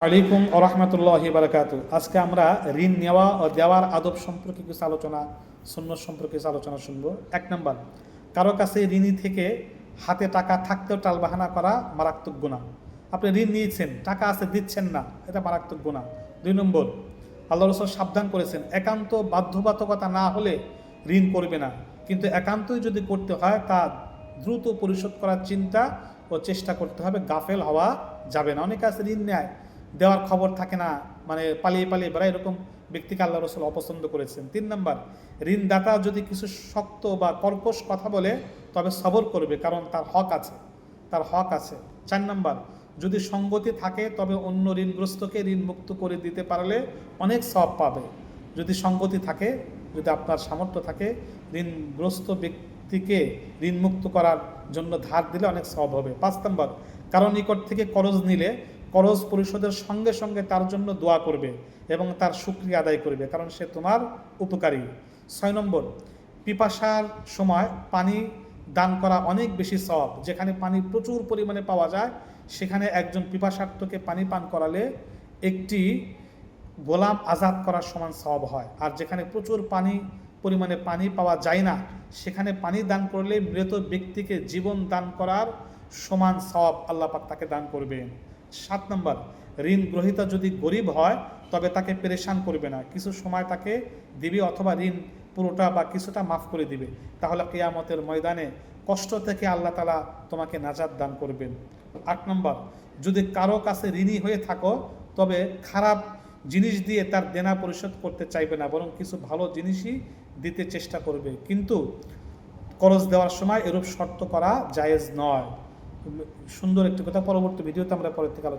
আলাইকুম ওরহমতুল্লাহি বারাকাতু। আজকে আমরা ঋণ নেওয়া ও দেওয়ার আদব সম্পর্কে কিছু আলোচনা, সুন্নত সম্পর্কে কিছু আলোচনা শুনবো। 1 নম্বর, কারো কাছে ঋণী থেকে হাতে টাকা থাকতেও টালবাহানা করা মারাত্মক গুনাহ। আপনি ঋণ নিয়েছেন, টাকা আছে, দিচ্ছেন না, এটা মারাত্মক গুনাহ। 2 নম্বর, আল্লাহ রাসূল সাবধান করেছেন, একান্ত বাধ্যবাধকতা না হলে ঋণ করবে না, কিন্তু একান্তই যদি করতে হয় তা দ্রুত পরিশোধ করার চিন্তা ও চেষ্টা করতে হবে, গাফেল হওয়া যাবে না। অনেকে আছে ঋণ নেয়, দেওয়ার খবর থাকে না, মানে পালিয়ে পালিয়ে বেড়ায়, এরকম ব্যক্তিকে আল্লাহ রসুল অপছন্দ করেছেন। 3 নম্বর, ঋণদাতা যদি কিছু শক্ত বা কর্কশ কথা বলে তবে সবর করবে, কারণ তার হক আছে, তার হক আছে। 4 নম্বর, যদি সঙ্গতি থাকে তবে অন্য ঋণগ্রস্তকে ঋণ মুক্ত করে দিতে পারলে অনেক সওয়াব পাবে। যদি সঙ্গতি থাকে, যদি আপনার সামর্থ্য থাকে, ঋণগ্রস্ত ব্যক্তিকে ঋণ মুক্ত করার জন্য ধার দিলে অনেক সওয়াব হবে। 5 নম্বর, কারো নিকট থেকে করজ নিলে করজ পরিশোধের সঙ্গে সঙ্গে তার জন্য দোয়া করবে এবং তার শুকরিয়া আদায় করবে, কারণ সে তোমার উপকারী। 6 নম্বর, পিপাসার সময় পানি দান করা অনেক বেশি সওয়াব। যেখানে পানি প্রচুর পরিমাণে পাওয়া যায় সেখানে একজন পিপাসার্থকে পানি পান করালে একটি গোলাম আজাদ করার সমান সওয়াব হয়। আর যেখানে প্রচুর পরিমাণে পানি পাওয়া যায় না সেখানে পানি দান করলে মৃত ব্যক্তিকে জীবন দান করার সমান সওয়াব আল্লাহ পাক তাকে দান করবেন। 7 নম্বর, ঋণ গ্রহীতা যদি গরিব হয় তবে তাকে পেরেশান করবে না, কিছু সময় তাকে দিবে অথবা ঋণ পুরোটা বা কিছুটা মাফ করে দিবে, তাহলে কিয়ামতের ময়দানে কষ্ট থেকে আল্লাহ তাআলা তোমাকে নাজাত দান করবেন। 8 নম্বর, যদি কারো কাছে ঋণী হয়ে থাকো তবে খারাপ জিনিস দিয়ে তার দেনা পরিশোধ করতে চাইবে না, বরং কিছু ভালো জিনিসই দিতে চেষ্টা করবে, কিন্তু করজ দেওয়ার সময় এরূপ শর্ত করা জায়েজ নয়। সুন্দর একটি কথা, পরবর্তী ভিডিওতে আমরা পরের থেকে